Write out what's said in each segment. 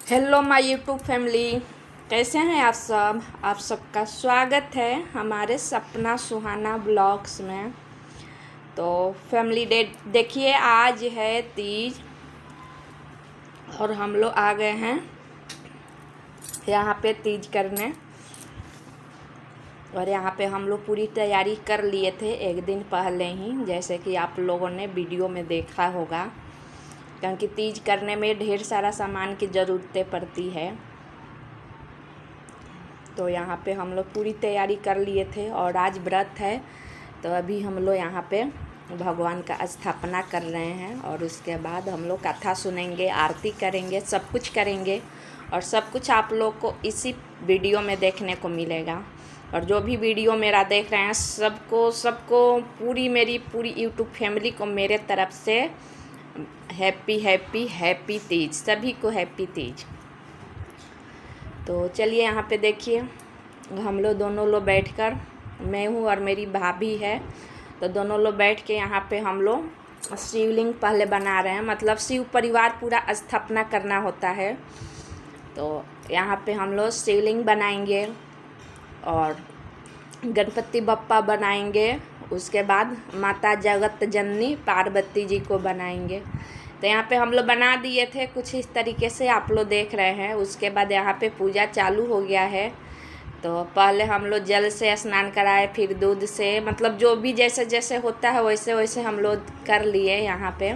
Hello my YouTube family. कैसे हैं आप सबका स्वागत है हमारे सपना सुहाना ब्लॉग्स में। तो फैमिली देखिए, आज है तीज और हम लोग आ गए हैं यहाँ पे तीज करने। और यहाँ पे हम लोग पूरी तैयारी कर लिए थे एक दिन पहले ही, जैसे कि आप लोगों ने वीडियो में देखा होगा, क्योंकि तीज करने में ढेर सारा सामान की ज़रूरतें पड़ती है। तो यहाँ पे हम लोग पूरी तैयारी कर लिए थे और आज व्रत है, तो अभी हम लोग यहाँ पे भगवान का स्थापना कर रहे हैं और उसके बाद हम लोग कथा सुनेंगे, आरती करेंगे, सब कुछ करेंगे और सब कुछ आप लोग को इसी वीडियो में देखने को मिलेगा। और जो भी वीडियो मेरा देख रहे हैं सबको मेरी पूरी यूट्यूब फैमिली को मेरे तरफ से हैप्पी हैप्पी हैप्पी तीज, सभी को हैप्पी तीज। तो चलिए यहाँ पे देखिए, हम लोग दोनों लोग बैठकर, मैं हूँ और मेरी भाभी है, तो दोनों लोग बैठ के यहाँ पे हम लोग शिवलिंग पहले बना रहे हैं। मतलब शिव परिवार पूरा स्थापना करना होता है, तो यहाँ पे हम लोग शिवलिंग बनाएंगे और गणपति बप्पा बनाएंगे। उसके बाद माता जगत जननी पार्वती जी को बनाएंगे। तो यहाँ पे हम लोग बना दिए थे कुछ इस तरीके से, आप लोग देख रहे हैं। उसके बाद यहाँ पे पूजा चालू हो गया है। तो पहले हम लोग जल से स्नान कराए, फिर दूध से, मतलब जो भी जैसे जैसे होता है वैसे वैसे हम लोग कर लिए यहाँ पे।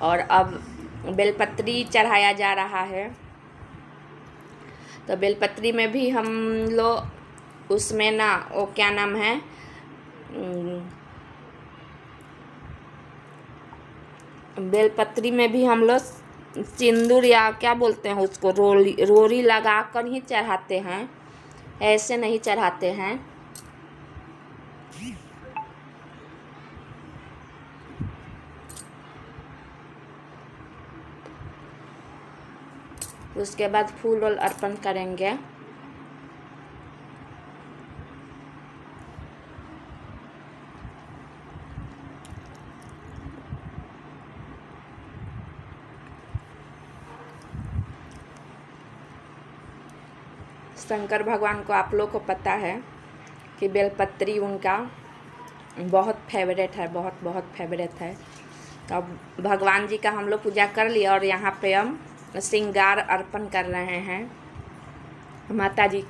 और अब बेलपत्री चढ़ाया जा रहा है। तो बेलपत्री में भी हम लोग उसमें ना, वो क्या नाम है, बेलपत्री में भी हम लोग सिंदूर या क्या बोलते हैं उसको, रोरी लगा कर ही चढ़ाते हैं, ऐसे नहीं चढ़ाते हैं। उसके बाद फूल और अर्पण करेंगे। शंकर भगवान को आप लोग को पता है कि बेलपत्री उनका बहुत फेवरेट है, बहुत बहुत फेवरेट है। तो अब भगवान जी का हम लोग पूजा कर लिया और यहाँ पे हम श्रृंगार अर्पण कर रहे हैं माता जी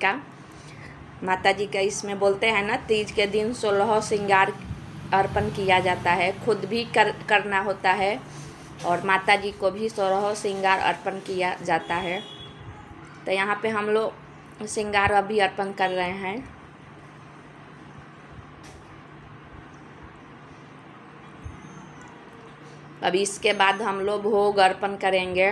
का। इसमें बोलते हैं ना, तीज के दिन 16 श्रृंगार अर्पण किया जाता है। खुद भी करना होता है और माता जी को भी 16 श्रृंगार अर्पण किया जाता है। तो यहाँ पे हम लोग श्रृंगार अभी अर्पण कर रहे हैं। अब इसके बाद हम लोग भोग अर्पण करेंगे।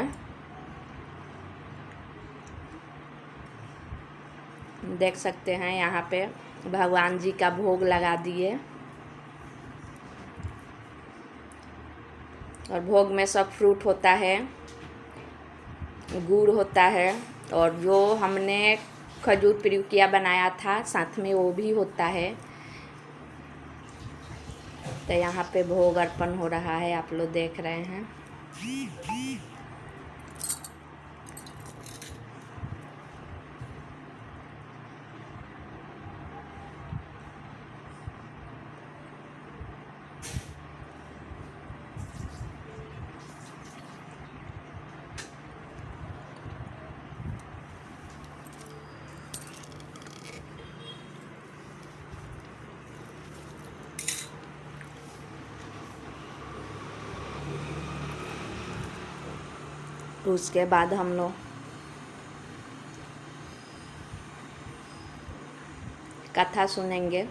देख सकते हैं यहाँ पे भगवान जी का भोग लगा दिए और भोग में सब फ्रूट होता है, गुड़ होता है और जो हमने खजूर पिरुकिया बनाया था साथ में वो भी होता है। तो यहाँ पे भोग अर्पण हो रहा है, आप लोग देख रहे हैं। तो उसके बाद हम लोग कथा सुनेंगे।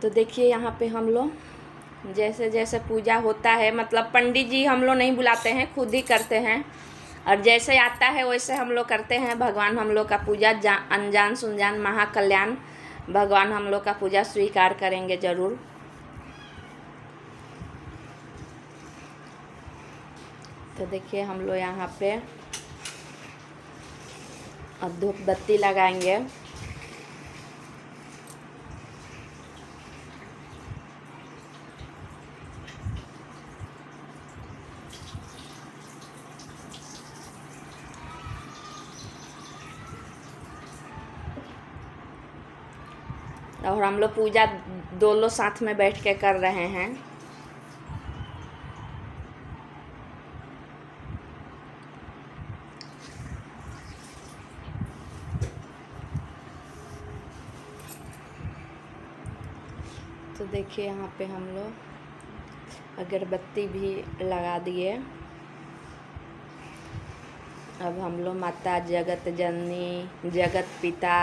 तो देखिए यहाँ पे हम लोग जैसे जैसे पूजा होता है, मतलब पंडित जी हम लोग नहीं बुलाते हैं, खुद ही करते हैं और जैसे आता है वैसे हम लोग करते हैं। भगवान हम लोग का पूजा अनजान सुनजान महाकल्याण भगवान हम लोग का पूजा स्वीकार करेंगे ज़रूर। तो देखिए हम लोग यहाँ पे अब धूप बत्ती लगाएंगे। और हम लोग पूजा 2 लोग साथ में बैठ के कर रहे हैं। तो देखिए यहाँ पे हम लोग अगरबत्ती भी लगा दिए। अब हम लोग माता जगत जननी जगत पिता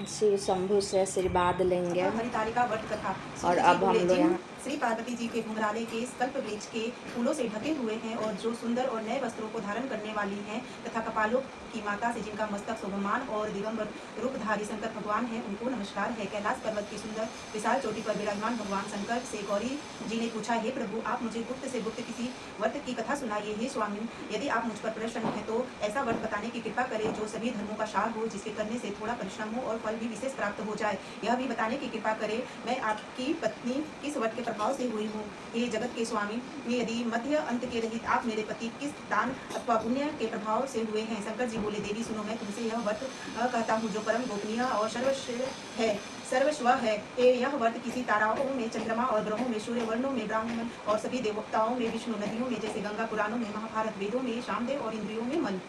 शिव शंभु से आशीर्वाद लेंगे। हरितालिका वट कथा। और अब हम लोग यहाँ श्री पार्वती जी के घुंघराले के कल्प वृक्ष के फूलों से ढके हुए हैं और जो सुंदर और नए वस्त्रों को धारण करने वाली हैं तथा कपालों की माता से जिनका मस्तक शोभमान और दिगंबर रूपधारी शंकर भगवान है, उनको नमस्कार है। कैलाश पर्वत की सुंदर विशाल चोटी पर विराजमान भगवान शंकर से गौरी जी ने पूछा, हे प्रभु, आप मुझे गुप्त से गुप्त किसी व्रत की कथा सुनाइए। हे स्वामी, यदि आप मुझ पर प्रसन्न हैं तो ऐसा व्रत बताने की कृपा करें जो सभी धर्मों का सार हो, जिसके करने से थोड़ा परिश्रम हो और फल भी विशेष प्राप्त हो जाए। यह भी बताने की कृपा करें मैं आपकी पत्नी किस व्रत के प्रभाव से हुई हूँ। हे जगत के स्वामी, यदि मध्य अंत के रहित आप मेरे पति किस दान अथवा पुण्य के प्रभाव से हुए हैं। शंकर जी बोले, देवी सुनो, मैं तुमसे यह व्रत कहता हूँ जो परम गोपनीय और सर्वस्व है। यह व्रत किसी ताराओं में चंद्रमा और ग्रहों में सूर्य, वर्णों में ब्राह्मण और सभी देवताओं में विष्णु, नदियों में जैसे गंगा, पुराणों में महाभारत, वेदों में शामदेव और इंद्रियों में मन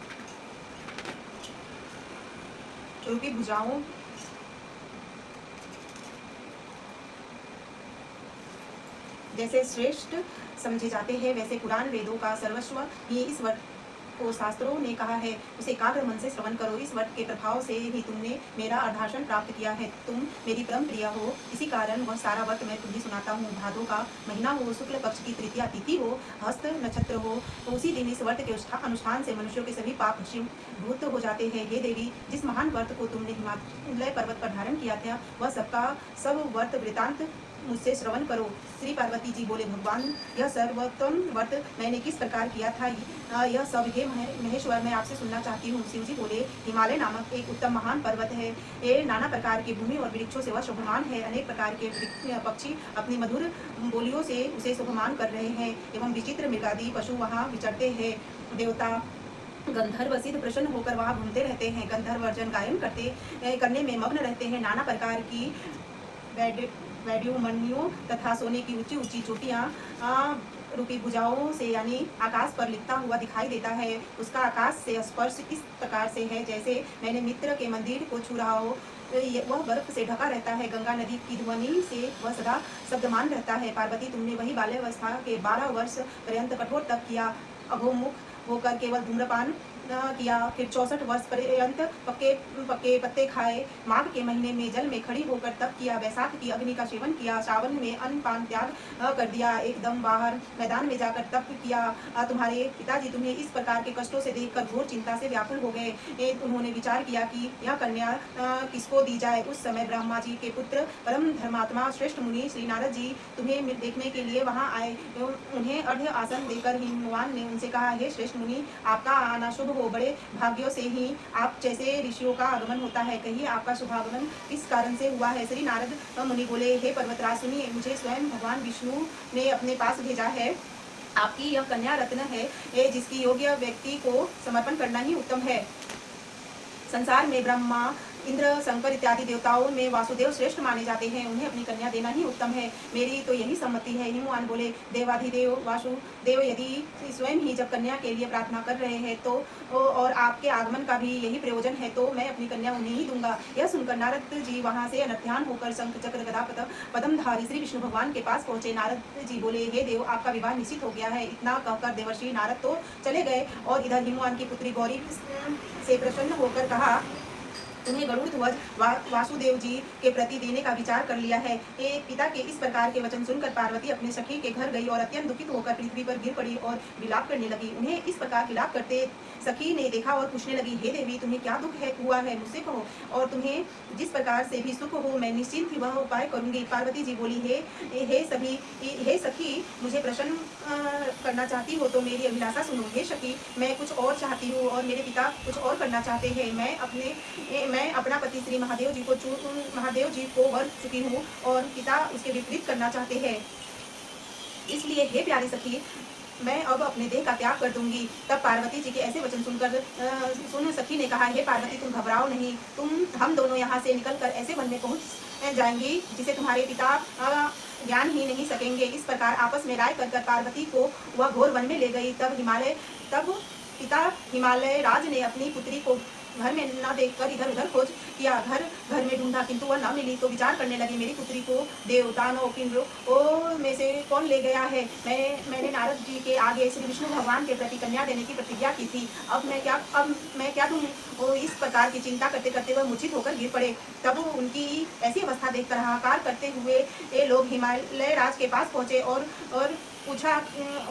रूपी भुजाओं जैसे श्रेष्ठ समझे जाते हैं, वैसे पुराण वेदों का सर्वस्व ही इस व्रत को शास्त्रों ने कहा है। उसे एकाग्र मन से श्रवण करो। इस व्रत के प्रभाव से ही तुमने मेरा अर्धासन प्राप्त किया है। तुम मेरी परम प्रिया हो, इसी कारण वह सारा व्रत मैं तुम्हें सुनाता हूँ। भादों का महीना हो, शुक्ल पक्ष की तृतीया तिथि हो, हस्त नक्षत्र हो, तो उसी दिन इस व्रत के अनुष्ठान से मनुष्यों के सभी पाप भूत हो जाते हैं। हे देवी, जिस महान व्रत को तुमने हिमालय पर्वत पर धारण किया था, वह सब व्रत वृतांत मुझसे श्रवण करो। श्री पार्वती जी बोले, भगवान, यह सर्वोत्तम व्रत मैंने किस प्रकार किया था, यह सब हे महेश्वर मैं आपसे सुनना चाहती हूँ। शिव जी बोले, हिमालय नामक एक उत्तम महान पर्वत है। ये नाना प्रकार के भूमि और वृक्षों से वह शोभमान है। अनेक प्रकार के पक्षी अपनी मधुर बोलियों से उसे शोभमान कर रहे हैं एवं विचित्र मृगादि पशु वहाँ विचरते हैं। देवता गंधर्व सिद्ध प्रसन्न होकर वहाँ घूमते रहते हैं। गंधर्व अर्जन गायन करने में मग्न रहते हैं। नाना प्रकार की वैड्यूमणियों तथा सोने की ऊंची ऊंची चोटियाँ रूपी भुजाओं से यानी आकाश पर लिखता हुआ दिखाई देता है। उसका आकाश से स्पर्श इस प्रकार से है जैसे मैंने मित्र के मंदिर को छू रहा हो। वह बर्फ से ढका रहता है। गंगा नदी की ध्वनि से वह सदा शब्दमान रहता है। पार्वती, तुमने वही बाल्यावस्था के 12 वर्ष पर्यंत कठोर तप किया, अघोमुख होकर केवल धूम्रपान किया, फिर 64 वर्ष पर्यंत पक्के पत्ते खाए, माघ के महीने में जल में खड़ी होकर तप किया, वैशाख की अग्नि का सेवन किया, सावन में अन्न पान त्याग कर दिया, एकदम बाहर मैदान में जाकर तप किया। तुम्हारे पिताजी तुम्हें इस प्रकार के कष्टों से देखकर घोर चिंता से व्याकुल हो गए। उन्होंने विचार किया कि यह कन्या किसको दी जाए। उस समय ब्रह्मा जी के पुत्र परम धर्मात्मा श्रेष्ठ मुनि श्री नारद जी तुम्हें देखने के लिए वहाँ आए। उन्हें अर्घ्य आसन देकर हिमवान ने उनसे कहा, हे श्रेष्ठ मुनि, आपका आना शुभ हो। बड़े भाग्यों से ही आप जैसे ऋषियों का आगमन होता है। कहिए आपका शुभागमन किस कारण से हुआ है। श्री नारद मुनि बोले, हे पर्वतराज सुनिए, मुझे स्वयं भगवान विष्णु ने अपने पास भेजा है। आपकी यह कन्या रत्न है जिसकी योग्य व्यक्ति को समर्पण करना ही उत्तम है। संसार में ब्रह्मा, इंद्र, शंकर इत्यादि देवताओं में वासुदेव श्रेष्ठ माने जाते हैं। उन्हें अपनी कन्या देना ही उत्तम है। मेरी तो यही सम्मति है। हिमवान बोले, देवाधिदेव वासुदेव यदि स्वयं ही जब कन्या के लिए प्रार्थना कर रहे हैं तो और आपके आगमन का भी यही प्रयोजन है तो मैं अपनी कन्या उन्हें ही दूंगा। यह सुनकर नारद जी वहाँ से अनध्यान होकर शंख चक्र गदा पद्मधारी श्री विष्णु भगवान के पास पहुंचे। नारद जी बोले, हे देव, आपका विवाह निश्चित हो गया है। इतना कहकर देवर्षि नारद तो चले गए और इधर हिमवान की पुत्री गौरी से प्रसन्न होकर कहा, तुम्हें गरुड़ ध्वज वासुदेव जी के प्रति देने का विचार कर लिया है। एक पिता के इस प्रकार के वचन सुनकर पार्वती अपने सखी के घर गई और अत्यंत दुखित होकर पृथ्वी पर गिर पड़ी और विलाप करने लगी। उन्हें इस प्रकार विलाप करते सखी ने देखा और पूछने लगी, हे देवी, तुम्हें क्या दुख हुआ है, मुझसे कहो, और तुम्हें जिस प्रकार से भी सुख हो मैं निश्चिंत ही वह उपाय करूंगी। पार्वती जी बोली, हे सखी, मुझे प्रसन्न करना चाहती हो तो मेरी अभिलाषा सुनो। हे सखी, मैं कुछ और चाहती हूँ और मेरे पिता कुछ और करना चाहते हैं। मैं अपना पति श्री महादेव जी को वर चुकी हूँ और पिता उसके विपरीत करना चाहते हैं। इसलिए हे प्यारी सखी, मैं अब अपने देह का त्याग कर दूंगी। तब पार्वती जी के ऐसे वचन सुन सखी ने कहा, हे पार्वती, तुम घबराओ नहीं, हम दोनों यहाँ से निकलकर ऐसे वन में पहुँच जाएंगी जिसे तुम्हारे पिता ज्ञान ही नहीं सकेंगे। इस प्रकार आपस में राय कर पार्वती को वह घोर वन में ले गई। तब पिता हिमालय राज ने अपनी पुत्री को घर में न देखकर इधर उधर खोज किया, घर घर में ढूंढा, किंतु वह न मिली। तो विचार करने लगे, मेरी पुत्री को देव दानव किन्नरों में से कौन ले गया है? मैंने नारद जी के आगे श्री विष्णु भगवान के प्रति कन्या देने की प्रतिज्ञा की थी। अब मैं क्या दूं? वो इस प्रकार की चिंता करते करते वह मूर्छित होकर गिर पड़े। तब उनकी ऐसी अवस्था देखकर हाहाकार करते हुए ये लोग हिमालय राज के पास पहुंचे और पूछा,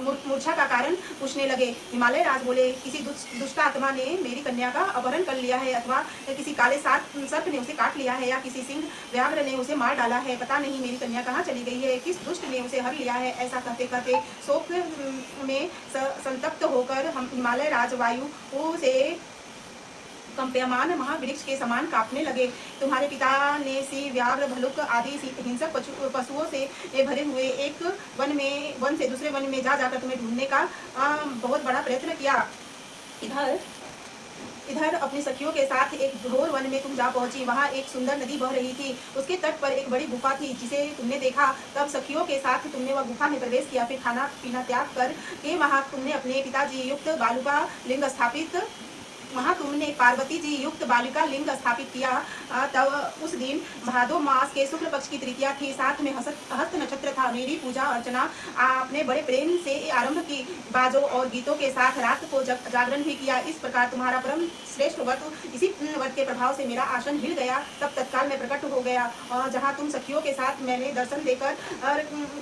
मूर्छा का कारण पूछने लगे। हिमालय राज बोले, किसी दुष्ट आत्मा ने मेरी कन्या का अपहरण कर लिया है, अथवा किसी काले सर्प ने उसे काट लिया है, या किसी सिंह व्याघ्र ने उसे मार डाला है। पता नहीं मेरी कन्या कहाँ चली गई है, किस दुष्ट ने उसे हर लिया है। ऐसा कहते कहते शोक में संतप्त होकर हम हिमालय राज वायु से कंप्यमान महावृक्ष के समान कांपने लगे। तुम्हारे पिता ने सिंह व्याघ्र भलुक आदि हिंसक पशुओं से भरे हुए एक वन से दूसरे वन में जाकर तुम्हें ढूंढने का बहुत बड़ा प्रयत्न किया। इधर अपनी सखियों के साथ एक घोर वन में तुम जा पहुंची। वहां एक सुंदर नदी बह रही थी, उसके तट पर एक बड़ी गुफा थी जिसे तुमने देखा। तब सखियों के साथ तुमने वह गुफा में प्रवेश किया। फिर खाना पीना त्याग कर के वहां तुमने अपने पिताजी युक्त बालुका लिंग स्थापित वहाँ तुमने पार्वती जी युक्त बालिका लिंग स्थापित किया। तब उस दिन भादो मास के शुक्ल पक्ष की तृतीया थी, साथ में हस्त नक्षत्र था। मेरी पूजा अर्चना आपने बड़े प्रेम से आरंभ की, बाजों और गीतों के साथ रात को जागरण भी किया। इस प्रकार तुम्हारा परम श्रेष्ठ व्रत, इसी व्रत के प्रभाव से मेरा आसन हिल गया। तब तत्काल में प्रकट हो गया, जहाँ तुम सखियों के साथ मैंने दर्शन देकर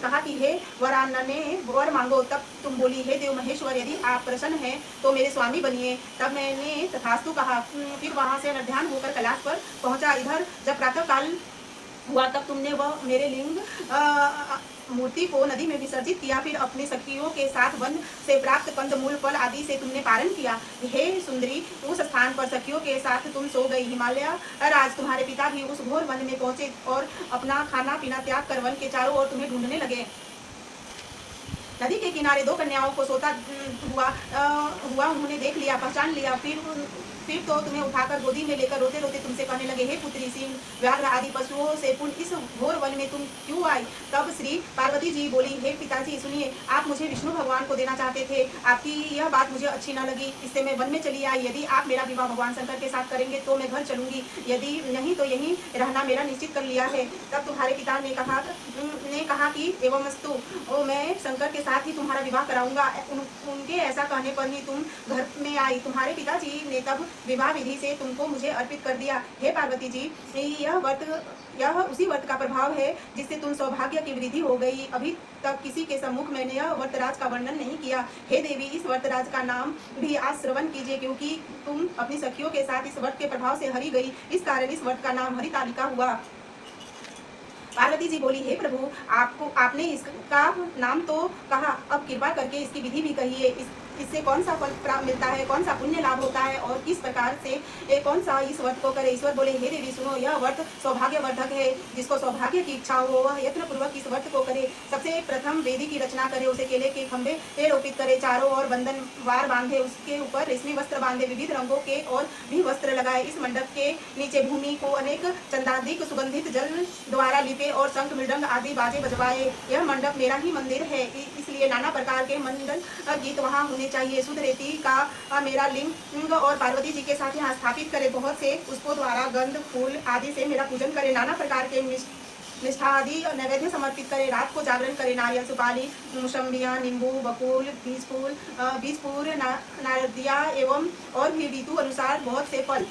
कहा कि हे वरानने, वर मांगो। तब तुम बोली, हे देव महेश्वर, यदि आप प्रसन्न हैं तो मेरे स्वामी बनिए। तब मैंने तथास्तु कहा। फिर वहां से अनध्यान होकर कैलाश पर पहुंचा। इधर जब प्रातः काल हुआ तब तुमने वह मेरे लिंग मूर्ति को नदी में विसर्जित किया। फिर अपनी सखियों के साथ वन से प्राप्त कंद मूल फल आदि से तुमने पारण किया। हे सुंदरी, उस स्थान पर सखियों के साथ तुम सो गई। हिमालय राज तुम्हारे पिता भी उस घोर वन में पहुंचे और अपना खाना पीना त्याग कर वन के चारों ओर तुम्हें ढूंढने लगे। नदी के किनारे दो कन्याओं को सोता हुआ उन्होंने देख लिया, पहचान लिया। फिर तो तुम्हें उठाकर गोदी में लेकर रोते रोते तुमसे कहने लगे, हे पुत्री, सिंह व्याघ्र आदि पशुओं से पूर्ण इस घोर वन में तुम क्यों आई? तब श्री पार्वती जी बोली, हे पिताजी सुनिए, आप मुझे विष्णु भगवान को देना चाहते थे। आपकी यह बात मुझे अच्छी न लगी, इससे मैं वन में चली आई। यदि आप मेरा विवाह भगवान शंकर के साथ करेंगे तो मैं घर चलूंगी, यदि नहीं तो यहीं रहना मेरा निश्चित कर लिया है। तब तुम्हारे पिता ने कहा कि एवमस्तु, मैं शंकर के साथ ही तुम्हारा विवाह कराऊंगा। उनके ऐसा कहने पर ही तुम घर में आई। तुम्हारे पिताजी ने तब विवाह विधि से तुमको मुझे अर्पित कर दिया। हे पार्वती जी, यह उसी व्रत का प्रभाव है जिससे तुम सौभाग्य की वृद्धि हो गई। अभी तक किसी के सम्मुख मैंने यह व्रतराज का वर्णन नहीं किया। हे देवी, इस व्रतराज का नाम भी आज श्रवण कीजिए, क्योंकि तुम अपनी सखियों के साथ इस व्रत के प्रभाव से हरी गई। इस कारण इस व्रत का नाम हरितालिका हुआ। पार्वती जी बोली, हे प्रभु, आपने इसका नाम तो कहा, अब कृपा करके इसकी विधि भी कहिए। इससे कौन सा फल प्राप्त मिलता है, कौन सा पुण्य लाभ होता है और किस प्रकार से कौन सा इस व्रत को करे। ईश्वर बोले, हे देवी सुनो, यह व्रत सौभाग्यवर्धक है। जिसको सौभाग्य की इच्छा हो वह यत्न पूर्वक इस व्रत को करे। सबसे प्रथम वेदी की रचना करे, उसे केले के खंभे रोपित करे, चारों ओर बंधन वार बांधे, उसके ऊपर रेशमी वस्त्र बांधे, विविध रंगों के और भी वस्त्र लगाए। इस मंडप के नीचे भूमि को अनेक चंदाधिक सुगंधित जल द्वारा लिपे और शंख मृदंग आदि बाजे बजवाए। यह मंडप मेरा ही मंदिर है, इसलिए नाना प्रकार के मंडल गीत वहाँ होने चाहिए। शुद्ध रेती का मेरा लिंग और पार्वती जी के साथ यहाँ स्थापित करे। बहुत से पुष्पों द्वारा गंध फूल आदि से मेरा पूजन करे। नाना प्रकार के निष्ठा आदि नैवेद्य समर्पित करे। रात को जागरण करे। नारियल, सुपारी, मौसम्बियाँ, नींबू, बकुल, बीजपुर, नारदिया एवं और भी ऋतु अनुसार बहुत से फल,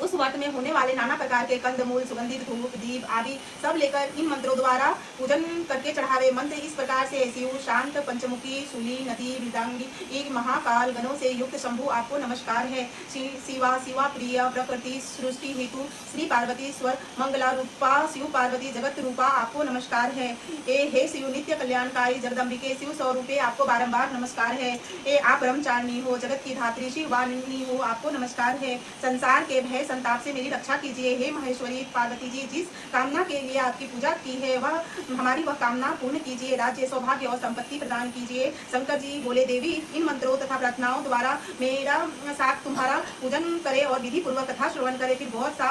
उस व्रत में होने वाले नाना प्रकार के कंदमूल, सुगंधित धूप दीप आदि सब लेकर इन मंत्रों द्वारा पूजन करके चढ़ावे। मंत्र इस प्रकार से, शिव शांत पंचमुखी शूली नदी मृदांगी महाकाल गणों से युक्त शंभु आपको नमस्कार है। शिवा प्रिय प्रकृति सृष्टि हेतु श्री पार्वतीश्वर मंगला रूपा शिव पार्वती जगत रूपा आपको नमस्कार है। हे शिव नित्य कल्याणकारी जगदम्बिके शिव स्वरूपे आपको बारंबार नमस्कार है। आप ब्रह्मचारिणी हो, जगत की धात्री शिवानी हो, आपको नमस्कार है। संसार के भय संताप से मेरी रक्षा कीजिए। हे महेश्वरी पार्वती जी, जिस कामना के लिए आपकी पूजा की है वह कामना पूर्ण कीजिए। राज्य, सौभाग्य और संपत्ति प्रदान कीजिए। शंकर जी बोले, देवी इन मंत्रों तथा प्रार्थनाओं द्वारा मेरा साथ तुम्हारा पूजन करे और विधि पूर्वक कथा श्रवण करे, फिर बहुत सा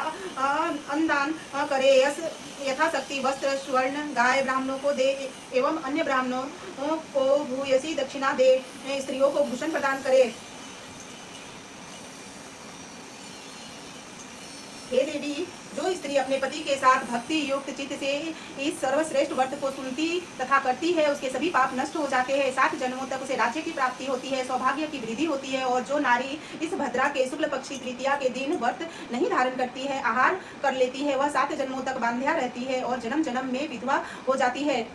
अन्नदान करे। यथाशक्ति वस्त्र, स्वर्ण, गाय ब्राह्मणों को दे एवं अन्य ब्राह्मणों को भूयसी दक्षिणा दे। स्त्रियों को भूषण प्रदान करे। हे देवी, जो स्त्री अपने पति के साथ भक्ति युक्त चित्त से इस सर्वश्रेष्ठ व्रत को सुनती तथा करती है, उसके सभी पाप नष्ट हो जाते हैं। 7 जन्मों तक उसे राज्य की प्राप्ति होती है, सौभाग्य की वृद्धि होती है। और जो नारी इस भद्रा के शुक्ल पक्षी तृतीया के दिन व्रत नहीं धारण करती है, आहार कर लेती है, वह 7 जन्मों तक बांध्या रहती है और जन्म जन्म में विधवा हो जाती है।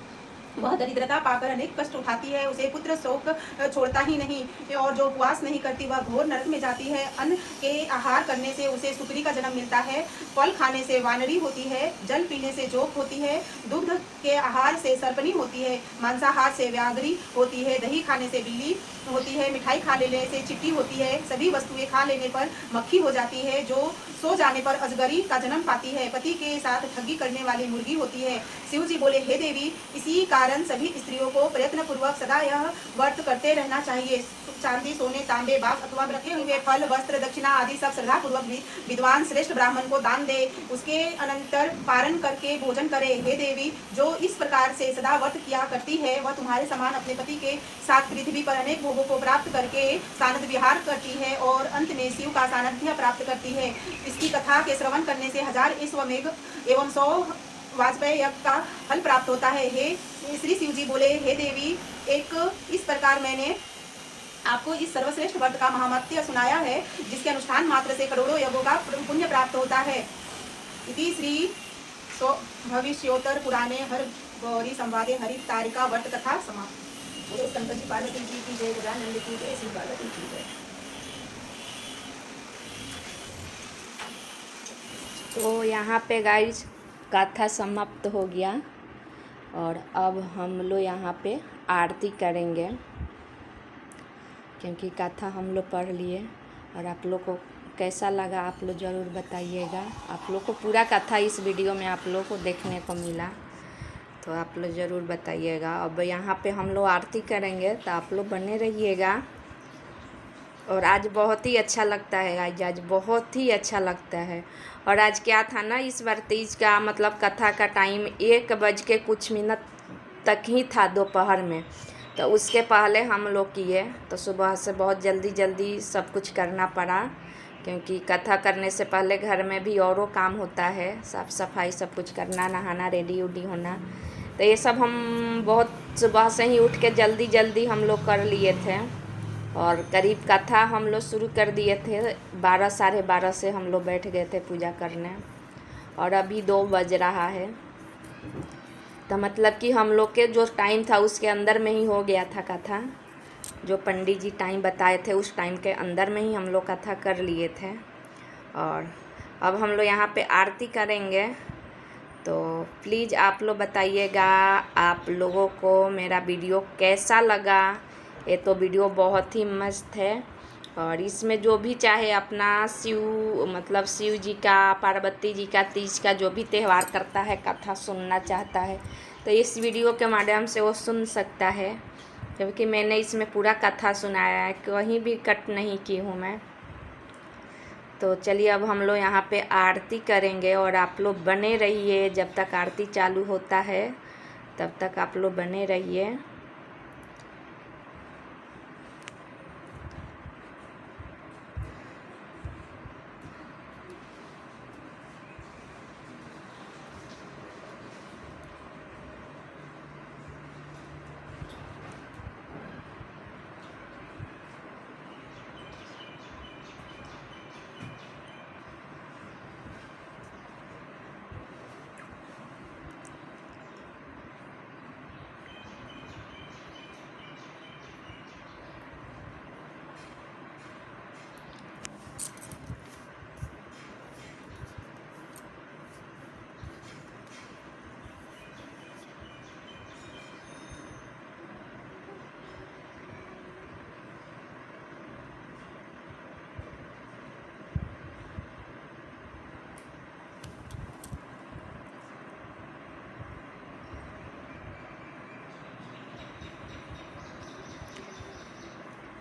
वह दरिद्रता पाकर अनेक कष्ट उठाती है, उसे पुत्र शोक छोड़ता ही नहीं। और जो उपवास नहीं करती वह घोर नरक में जाती है। अन्न के आहार करने से उसे सुकरी का जन्म मिलता है, फल खाने से वानरी होती है, जल पीने से जोक होती है, दुग्ध के आहार से सर्पनी होती है, मांसाहार से व्याघ्री होती है, दही खाने से बिल्ली होती है, मिठाई खा लेने से चिट्टी होती है, सभी वस्तुएं खा लेने पर मक्खी हो जाती है, जो सो जाने पर अजगरी का जन्म पाती है, पति के साथ ठगी करने वाली मुर्गी होती है। शिव जी बोले, हे देवी, इसी कारण सभी स्त्रियों को प्रयत्न पूर्वक सदा यह व्रत करते रहना चाहिए। चांदी, सोने, तांबे, बाग अथवा रखे हुए फल, वस्त्र, दक्षिणा आदि सब श्रद्धा पूर्वक विद्वान श्रेष्ठ ब्राह्मण को दान दे, उसके अनंतर पारण करके भोजन करे। हे देवी, जो इस प्रकार से सदा व्रत किया करती है, वह तुम्हारे समान अपने पति के साथ पृथ्वी पर अनेक भोगों को प्राप्त करके सानंद विहार करती है और अंत में शिव का सानिध्य प्राप्त करती है। इसकी कथा के श्रवण करने से 1000 अश्वमेघ एवं 100 वाजपेयी यज्ञ का फल प्राप्त होता है। हे श्री शिव जी बोले, हे देवी, एक इस प्रकार मैंने आपको इस सर्वश्रेष्ठ व्रत का महामत्य सुनाया है, जिसके अनुष्ठान मात्र से करोड़ों यज्ञों का पुण्य प्राप्त होता है। इति श्री भविष्योत्तर पुराणे हर गौरी संवादे हरि तारिका व्रत कथा समाप्त। बोलो शंकर जी पार्वती जी की जय, गजानंद की जय, श्री पार्वती की जय। तो यहाँ पे गाइस कथा समाप्त हो गया और अब हम लोग यहाँ पे आरती करेंगे, क्योंकि कथा हम लोग पढ़ लिए। और आप लोग को कैसा लगा आप लोग ज़रूर बताइएगा। आप लोग को पूरा कथा इस वीडियो में आप लोग को देखने को मिला, तो आप लोग ज़रूर बताइएगा। अब यहाँ पे हम लोग आरती करेंगे, तो आप लोग बने रहिएगा। और आज बहुत ही अच्छा लगता है, आज बहुत ही अच्छा लगता है। और आज क्या था ना, इस बार तीज का मतलब कथा का टाइम 1 बज के कुछ मिनट तक ही था दोपहर में, तो उसके पहले हम लोग किए, तो सुबह से बहुत जल्दी सब कुछ करना पड़ा, क्योंकि कथा करने से पहले घर में भी औरों काम होता है, साफ़ सफाई सब कुछ करना, नहाना, रेडी उडी होना। तो ये सब हम बहुत सुबह से ही उठ के जल्दी हम लोग कर लिए थे। और करीब कथा हम लोग शुरू कर दिए थे 12 साढ़े 12 से हम लोग बैठ गए थे पूजा करने, और अभी 2 बज रहा है। तो मतलब कि हम लोग के जो टाइम था उसके अंदर में ही हो गया था कथा, जो पंडित जी टाइम बताए थे उस टाइम के अंदर में ही हम लोग कथा कर लिए थे। और अब हम लोग यहाँ पे आरती करेंगे, तो प्लीज़ आप लोग बताइएगा आप लोगों को मेरा वीडियो कैसा लगा। ये तो वीडियो बहुत ही मस्त है, और इसमें जो भी चाहे अपना शिव जी का, पार्वती जी का, तीज का जो भी त्यौहार करता है, कथा सुनना चाहता है, तो इस वीडियो के माध्यम से वो सुन सकता है, क्योंकि मैंने इसमें पूरा कथा सुनाया है, कहीं भी कट नहीं की हूँ मैं। तो चलिए अब हम लोग यहाँ पे आरती करेंगे, और आप लोग बने रहिए जब तक आरती चालू होता है, तब तक आप लोग बने रहिए।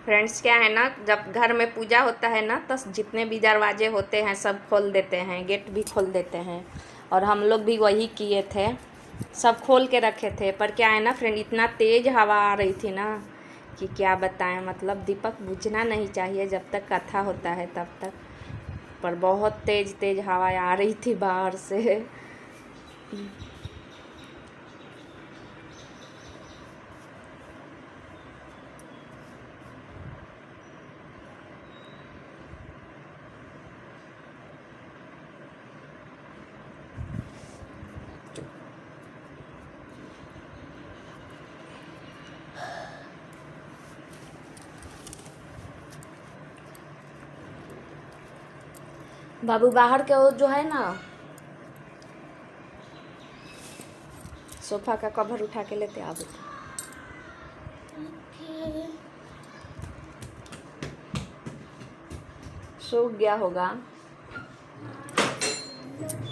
फ्रेंड्स क्या है ना, जब घर में पूजा होता है ना तो जितने भी दरवाजे होते हैं सब खोल देते हैं, गेट भी खोल देते हैं। और हम लोग भी वही किए थे, सब खोल के रखे थे। पर क्या है ना फ्रेंड, इतना तेज़ हवा आ रही थी ना कि क्या बताएं, मतलब दीपक बुझना नहीं चाहिए जब तक कथा होता है तब तक। पर बहुत तेज़ तेज़ हवा आ रही थी बाहर से। बाबू बाहर के वो जो है ना, सोफा का कवर उठा के लेते आ बेटा। सूख गया होगा।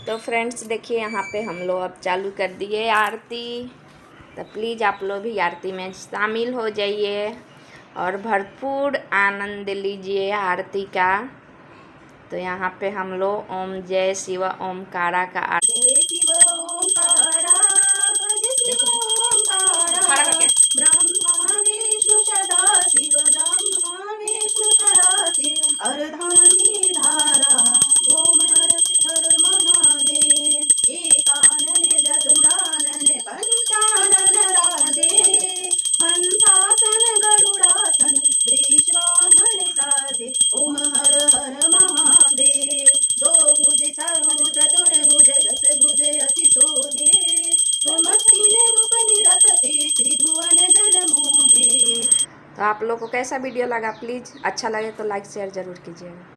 तो फ्रेंड्स देखिए, यहाँ पे हम लोग अब चालू कर दिए आरती। तो प्लीज़ आप लोग भी आरती में शामिल हो जाइए और भरपूर आनंद लीजिए आरती का। तो यहाँ पे हम लोग ओम जय शिव ओमकारा का ओम हर हर महादेव। दो भुज चार भुज चतुर्भुज दस भुज अति शोभे। तुम तीन रूप निरखते त्रिभुवन जन मोहे। तो आप लोग को कैसा वीडियो लगा, प्लीज़ अच्छा लगे तो लाइक शेयर ज़रूर कीजिएगा।